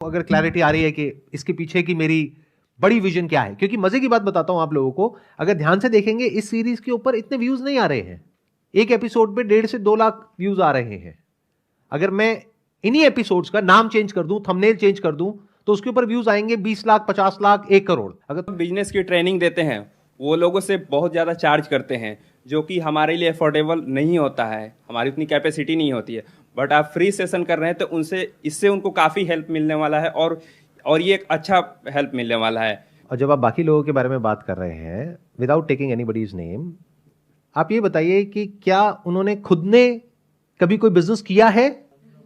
अगर क्लैरिटी आ रही है कि इसके पीछे की मेरी बड़ी विजन क्या है, क्योंकि मजे की बात बताता हूं आप लोगों को, अगर ध्यान से देखेंगे इस सीरीज के ऊपर इतने व्यूज नहीं आ रहे हैं। एक एपिसोड पे 1.5 से 2 लाख व्यूज आ रहे हैं। अगर मैं इन्हीं एपिसोड्स का नाम चेंज कर दूं, थंबनेल चेंज कर दूं, तो उसके ऊपर व्यूज आएंगे 20 लाख, 50 लाख, 1 करोड़। अगर बिजनेस की ट्रेनिंग देते हैं वो लोगों से बहुत ज़्यादा चार्ज करते हैं, जो कि हमारे लिए अफोर्डेबल नहीं होता है, हमारी उतनी कैपेसिटी नहीं होती है। बट आप फ्री सेशन कर रहे हैं तो उनसे इससे उनको काफ़ी हेल्प मिलने वाला है, और ये एक अच्छा हेल्प मिलने वाला है। और जब आप बाकी लोगों के बारे में बात कर रहे हैं विदाउट टेकिंग एनीबॉडीज नेम, आप ये बताइए कि क्या उन्होंने खुद ने कभी कोई बिजनेस किया है?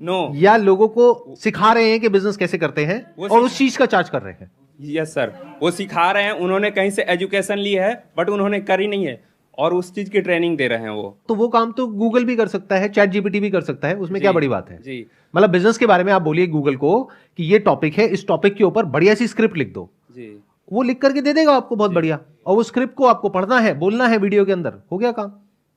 नो। या लोगों को सिखा रहे हैं कि बिजनेस कैसे करते हैं और उस चीज का चार्ज कर रहे हैं? यस सर, वो सिखा रहे हैं, उन्होंने कहीं से एजुकेशन ली है बट उन्होंने करी नहीं है, और उस चीज की ट्रेनिंग दे रहे हैं वो। तो वो काम तो गूगल भी कर सकता है, चैट जीपीटी भी कर सकता है, उसमें क्या बड़ी बात है? जी। मतलब बिजनेस के बारे में आप बोलिए गूगल को कि ये टॉपिक है, इस टॉपिक के ऊपर बढ़िया सी स्क्रिप्ट लिख दो जी। वो लिख करके दे देगा आपको बहुत बढ़िया, और वो स्क्रिप्ट को आपको पढ़ना है, बोलना है वीडियो के अंदर, हो गया काम।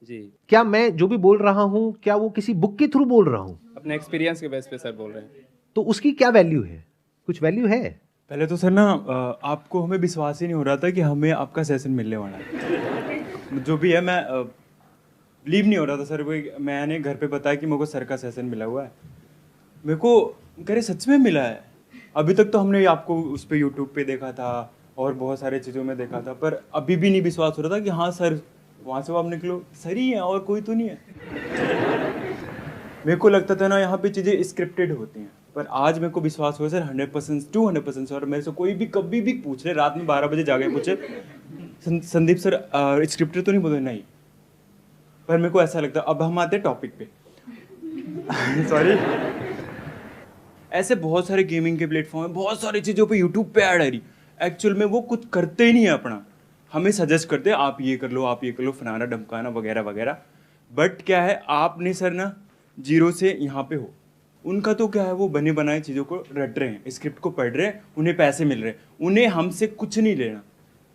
जी। क्या मैं जो भी बोल रहा हूं क्या वो किसी बुक के थ्रू बोल रहा हूं? अपने एक्सपीरियंस के बेस पे सर बोल रहे हैं। तो उसकी क्या वैल्यू है? कुछ वैल्यू है? पहले तो सर ना आपको हमें विश्वास ही नहीं हो रहा था कि हमें आपका सेशन मिलने वाला है। जो भी है मैं बिलीव नहीं हो रहा था सर। मैंने घर पे बताया कि मेरे को सर का सेशन मिला हुआ है। मेरे को करे सच में मिला है। अभी तक तो हमने आपको उस पर यूट्यूब पे देखा था और बहुत सारे चीज़ों में देखा था, पर अभी भी नहीं विश्वास हो रहा था कि हाँ सर, वहाँ से आप निकलो सर ही है और कोई तो नहीं है। मेरे को लगता था ना यहाँ पे चीज़ें स्क्रिप्टेड होती हैं, पर आज मेरे को विश्वास हुआ सर 100% 200% सर। मेरे से कोई भी कभी भी पूछ ले, रात में 12 बजे जाके पूछे संदीप सर स्क्रिप्टेड तो नहीं बोले नहीं, पर मेरे को ऐसा लगता। अब हम आते टॉपिक पे। सॉरी। ऐसे बहुत सारे गेमिंग के प्लेटफॉर्म है, बहुत सारी चीज़ों पे यूट्यूब पे ऐड आ रही, एक्चुअल में वो कुछ करते ही नहीं है अपना, हमें सजेस्ट करते हैं आप ये कर लो, आप ये कर लो, फलाना ढमकाना वगैरह वगैरह। बट क्या है, आपने सर ना जीरो से यहाँ पे हो। उनका तो क्या है, वो बने बनाए चीज़ों को रट रहे हैं, स्क्रिप्ट को पढ़ रहे हैं, उन्हें पैसे मिल रहे हैं, उन्हें हमसे कुछ नहीं लेना।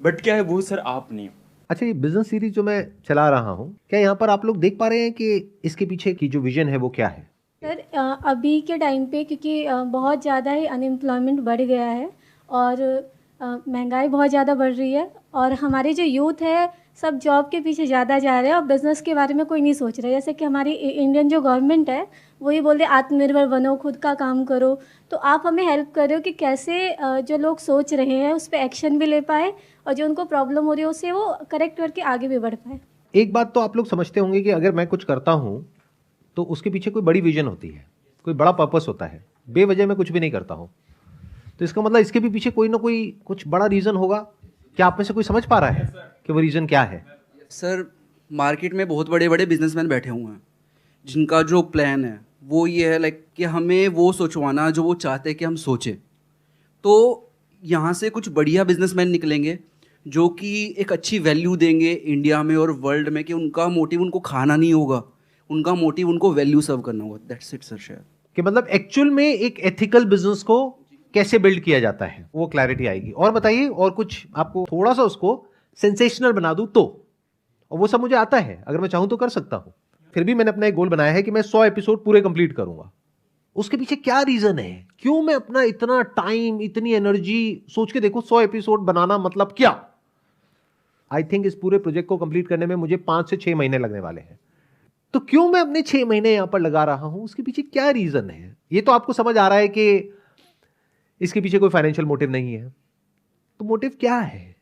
बट क्या है, वो सर आप नहीं हो। अच्छा, ये बिजनेस सीरीज जो मैं चला रहा हूँ, क्या यहाँ पर आप लोग देख पा रहे हैं कि इसके पीछे की जो विजन है वो क्या है? सर अभी के टाइम पे क्योंकि बहुत ज़्यादा ही अनएम्प्लॉयमेंट बढ़ गया है और महंगाई बहुत ज़्यादा बढ़ रही है, और हमारे जो यूथ है सब जॉब के पीछे ज़्यादा जा रहे हैं और बिज़नेस के बारे में कोई नहीं सोच रहा है। जैसे कि हमारी इंडियन जो गवर्नमेंट है वही बोलते आत्मनिर्भर बनो, खुद का काम करो। तो आप हमें हेल्प कर रहे हो कि कैसे जो लोग सोच रहे हैं उस पर एक्शन भी ले पाए और जो उनको प्रॉब्लम हो रही है उससे वो करेक्ट करके आगे भी बढ़ पाए। एक बात तो आप लोग समझते होंगे कि अगर मैं कुछ करता हूँ तो उसके पीछे कोई बड़ी विजन होती है, कोई बड़ा पर्पस होता है। बेवजह मैं कुछ भी नहीं करता हूँ, तो इसका मतलब इसके भी पीछे कोई ना कोई कुछ बड़ा रीज़न होगा। क्या आप में से कोई समझ पा रहा है कि वो रीज़न क्या है? सर, मार्केट में बहुत बड़े बड़े बिजनेसमैन बैठे हुए हैं जिनका जो प्लान है वो ये है लाइक कि हमें वो सोचवाना जो वो चाहते हैं कि हम सोचें। तो यहाँ से कुछ बढ़िया बिजनेसमैन निकलेंगे जो कि एक अच्छी वैल्यू देंगे इंडिया में और वर्ल्ड में, कि उनका मोटिव उनको खाना नहीं होगा, उनका मोटिव उनको वैल्यू सर्व करना होगा। That's it sir. शायद कि मतलब एक्चुअल में एक एथिकल बिजनेस को कैसे बिल्ड किया जाता है वो क्लैरिटी आएगी। और बताइए, और कुछ आपको थोड़ा सा उसको सेंसेशनल बना दूं तो, और वो सब मुझे आता है, अगर मैं चाहूं तो कर सकता हूं। फिर भी मैंने अपना एक गोल बनाया है कि मैं 100 एपिसोड पूरे कंप्लीट करूंगा। उसके पीछे क्या रीजन है, क्यों मैं अपना इतना टाइम, इतनी एनर्जी, सोच के देखो 100 एपिसोड बनाना मतलब क्या। आई थिंक इस पूरे प्रोजेक्ट को कंप्लीट करने में मुझे 5 से 6 महीने लगने वाले हैं। तो क्यों मैं अपने 6 महीने यहां पर लगा रहा हूं, उसके पीछे क्या रीजन है? ये तो आपको समझ आ रहा है कि इसके पीछे कोई फाइनेंशियल मोटिव नहीं है। तो मोटिव क्या है?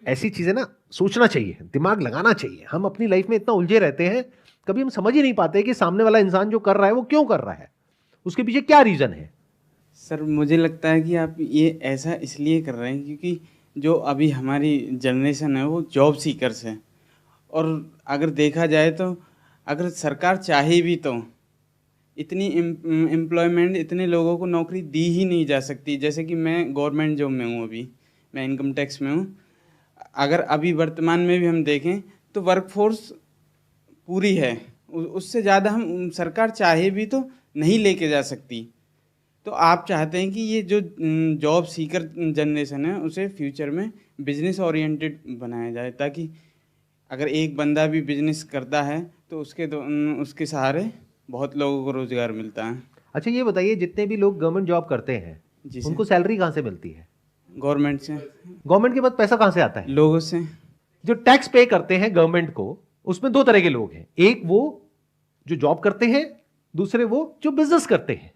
ऐसी चीजें ना सोचना चाहिए, दिमाग लगाना चाहिए। हम अपनी लाइफ में इतना उलझे रहते हैं, कभी हम समझ ही नहीं पाते कि सामने वाला इंसान जो कर रहा है वो क्यों कर रहा है, उसके पीछे क्या रीजन है। सर मुझे लगता है कि आप ये ऐसा इसलिए कर रहे हैं क्योंकि जो अभी हमारी जनरेशन है वो जॉब सीकर्स है, और अगर देखा जाए तो अगर सरकार चाहे भी तो इतनी एम्प्लॉयमेंट, इतने लोगों को नौकरी दी ही नहीं जा सकती। जैसे कि मैं गवर्नमेंट जॉब में हूँ, अभी मैं इनकम टैक्स में हूँ। अगर अभी वर्तमान में भी हम देखें तो वर्कफोर्स पूरी है, उससे ज़्यादा हम सरकार चाहे भी तो नहीं लेके जा सकती। तो आप चाहते हैं कि ये जो जॉब सीकर जनरेशन है उसे फ्यूचर में बिजनेस ओरिएंटेड बनाया जाए, ताकि अगर एक बंदा भी बिजनेस करता है तो उसके सहारे बहुत लोगों को रोज़गार मिलता है। अच्छा ये बताइए, जितने भी लोग गवर्नमेंट जॉब करते हैं जी सर। उनको सैलरी कहाँ से मिलती है? गवर्नमेंट से, गवर्नमेंट के बाद पैसा कहाँ से आता है? लोगों से। जो टैक्स पे करते हैं गवर्नमेंट को, उसमें दो तरह के लोग हैं। एक वो जो जॉब करते हैं, दूसरे वो जो बिजनेस करते हैं।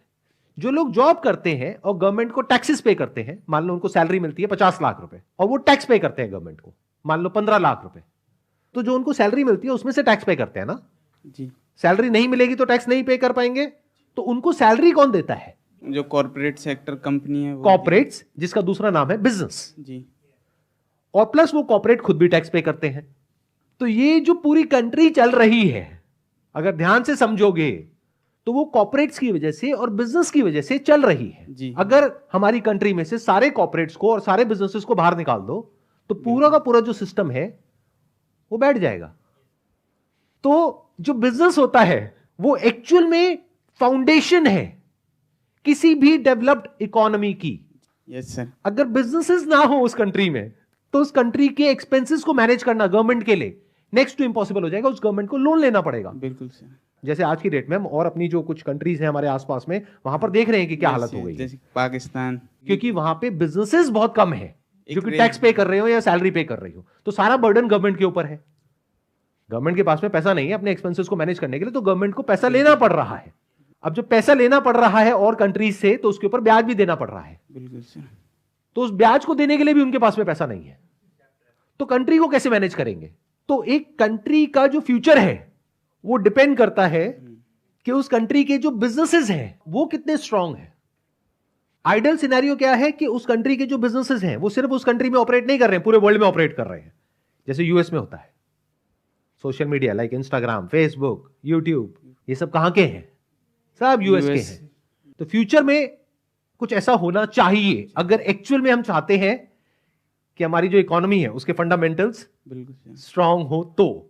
जो लोग जॉब करते हैं और गवर्नमेंट को टैक्सेस पे करते हैं, मान लो उनको सैलरी मिलती है 50 लाख रुपए और वो टैक्स पे करते हैं गवर्नमेंट को, मान लो 15 लाख रुपए, तो जो उनको सैलरी मिलती है उसमें से टैक्स पे करते हैं ना। जी। सैलरी नहीं मिलेगी तो टैक्स नहीं पे कर पाएंगे, तो उनको सैलरी कौन देता है? जो कॉर्पोरेट सेक्टर कंपनी है वो। कॉर्पोरेट्स, जिसका दूसरा नाम है बिजनेस। जी। और प्लस वो कॉर्पोरेट खुद भी टैक्स पे करते हैं। तो ये जो पूरी कंट्री चल रही है, अगर ध्यान से समझोगे तो वो कॉर्पोरेट्स की वजह से और बिजनेस की वजह से चल रही है। जी। अगर हमारी कंट्री में से सारे कॉर्पोरेट्स को और सारे बिजनेसेस को बाहर निकाल दो तो पूरा का पूरा जो सिस्टम है वो बैठ जाएगा। तो जो बिजनेस होता है वो एक्चुअल में फाउंडेशन है किसी भी डेवलप्ड इकोनॉमी की। Yes sir. अगर बिजनेसेस ना हो उस कंट्री में तो उस कंट्री के एक्सपेंसेस को मैनेज करना गवर्नमेंट के लिए नेक्स्ट टू इंपॉसिबल हो जाएगा। उस गवर्नमेंट को लोन लेना पड़ेगा। बिल्कुल सर। जैसे आज की डेट में हम और अपनी जो कुछ कंट्रीज हैं हमारे आसपास में, वहां पर देख रहे हैं कि क्या हालत हो गई है। जैसे पाकिस्तान। क्योंकि वहां पे बिजनेसेस बहुत कम है, एक क्योंकि रेंज- टैक्स पे कर रहे हो या सैलरी पे कर रही हो, तो सारा बर्डन गवर्नमेंट के ऊपर है। गवर्नमेंट के पास में पैसा नहीं है अपने एक्सपेंसेस को मैनेज करने के लिए, तो गवर्नमेंट को पैसा लेना पड़ रहा है। अब जब पैसा लेना पड़ रहा है और कंट्रीज से, तो उसके ऊपर ब्याज भी देना पड़ रहा है। बिल्कुल सर। तो उस ब्याज को देने के लिए भी उनके पास में पैसा नहीं है, तो कंट्री को कैसे मैनेज करेंगे? तो एक कंट्री का जो फ्यूचर है वो डिपेंड करता है कि उस कंट्री के जो बिजनेसेस हैं वो कितने स्ट्रांग हैं। आइडियल सिनेरियो क्या है कि उस कंट्री के जो बिजनेसेस हैं वो सिर्फ उस कंट्री में ऑपरेट नहीं कर रहे हैं, पूरे वर्ल्ड में ऑपरेट कर रहे हैं। जैसे यूएस में होता है, social media like Instagram, Facebook, YouTube, ये सब कहां के हैं? सब यूएस के हैं। तो फ्यूचर में कुछ ऐसा होना चाहिए अगर एक्चुअल में हम चाहते हैं कि हमारी जो इकोनॉमी है उसके फंडामेंटल्स बिल्कुल सर। स्ट्रांग हो। तो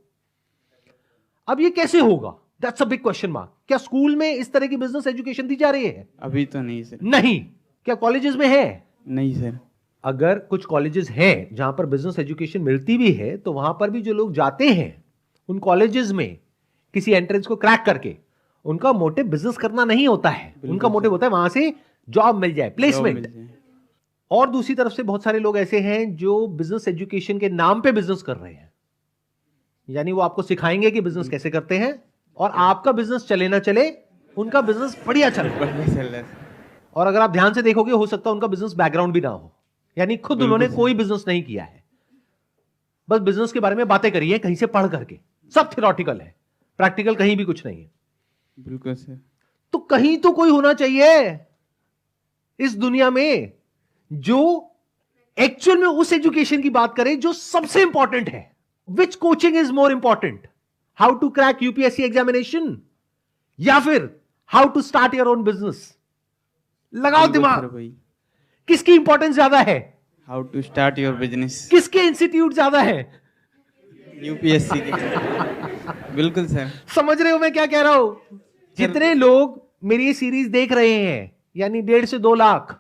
अब ये कैसे होगा? That's a big question mark. क्या स्कूल में इस तरह की बिजनेस एजुकेशन दी जा रही है? अभी तो नहीं सर। नहीं। क्या कॉलेजेस में है? नहीं सर। अगर कुछ कॉलेजेस हैं जहां पर बिजनेस एजुकेशन मिलती भी है, तो वहां पर भी जो लोग जाते हैं उन कॉलेजेस में किसी एंट्रेंस को क्रैक करके, उनका मोटिव बिजनेस करना नहीं होता है। उनका मोटिव होता है वहां से जॉब मिल जाए, प्लेसमेंट। और दूसरी तरफ से बहुत सारे लोग ऐसे हैं जो बिजनेस एजुकेशन के नाम पे बिजनेस कर रहे हैं, यानी वो आपको सिखाएंगे कि बिजनेस कैसे करते हैं, और आपका बिजनेस चले ना चले, उनका बिजनेस बढ़िया चल रहा है। बढ़िया चल रहा है। और अगर आप ध्यान से देखोगे, हो सकता है उनका बिजनेस बैकग्राउंड भी ना हो, यानी खुद उन्होंने कोई बिजनेस नहीं किया है, बस बिजनेस के बारे में बातें करी है कहीं से पढ़ करके। सब थ्योरेटिकल है, प्रैक्टिकल कहीं भी कुछ नहीं है। बिल्कुल सर। तो कहीं तो कोई होना चाहिए इस दुनिया में जो एक्चुअल में उस एजुकेशन की बात करे जो सबसे इंपॉर्टेंट है। Which coaching is more important? How to crack UPSC examination या फिर how to start your own business? लगाओ दिमाग, किसकी इंपॉर्टेंस ज्यादा है? How to start your business. किसके इंस्टीट्यूट ज्यादा है? यूपीएससी के। बिल्कुल सर। समझ रहे हो मैं क्या कह रहा हूं? जितने लोग मेरी ये सीरीज देख रहे हैं, यानी 1.5 से 2 लाख,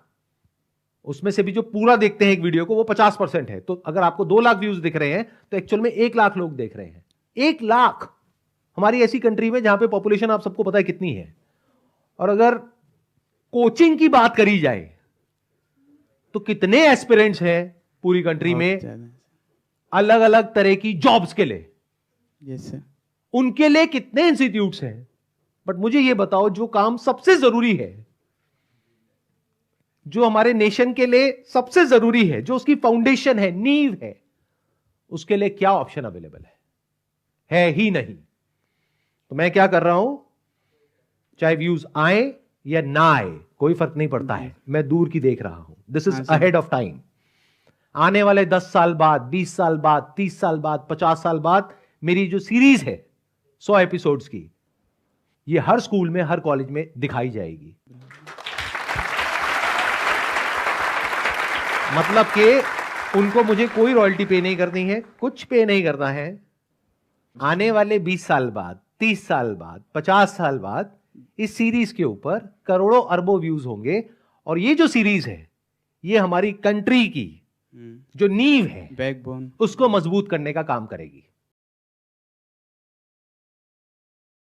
उसमें से भी जो पूरा देखते हैं एक वीडियो को वो 50% है। तो अगर आपको 2 लाख व्यूज दिख रहे हैं तो एक्चुअल में 1 लाख लोग देख रहे हैं। 1 लाख हमारी ऐसी कंट्री में जहां पे पॉपुलेशन आप सबको पता है कितनी है। और अगर कोचिंग की बात करी जाए तो कितने एस्पिरेंट्स हैं पूरी कंट्री में अलग अलग तरह की जॉब्स के लिए। Yes sir. उनके लिए कितने इंस्टीट्यूट्स हैं। बट मुझे यह बताओ, जो काम सबसे जरूरी है, जो हमारे नेशन के लिए सबसे जरूरी है, जो उसकी फाउंडेशन है, नींव है, उसके लिए क्या ऑप्शन अवेलेबल है ही नहीं। तो मैं क्या कर रहा हूं, चाहे व्यूज आए या ना आए कोई फर्क नहीं पड़ता है, मैं दूर की देख रहा हूं। This is ahead of time. आने वाले 10 साल बाद, 20 साल बाद, 30 साल बाद, 50 साल बाद मेरी जो सीरीज है 100 एपिसोड्स की, ये हर स्कूल में, हर कॉलेज में दिखाई जाएगी। मतलब कि उनको मुझे कोई रॉयल्टी पे नहीं करनी है, कुछ पे नहीं करना है। आने वाले 20 साल बाद, 30 साल बाद, 50 साल बाद इस सीरीज के ऊपर करोड़ों अरबों व्यूज होंगे। और ये जो सीरीज है ये हमारी कंट्री की जो नींव है, बैकबोन, उसको मजबूत करने का काम करेगी।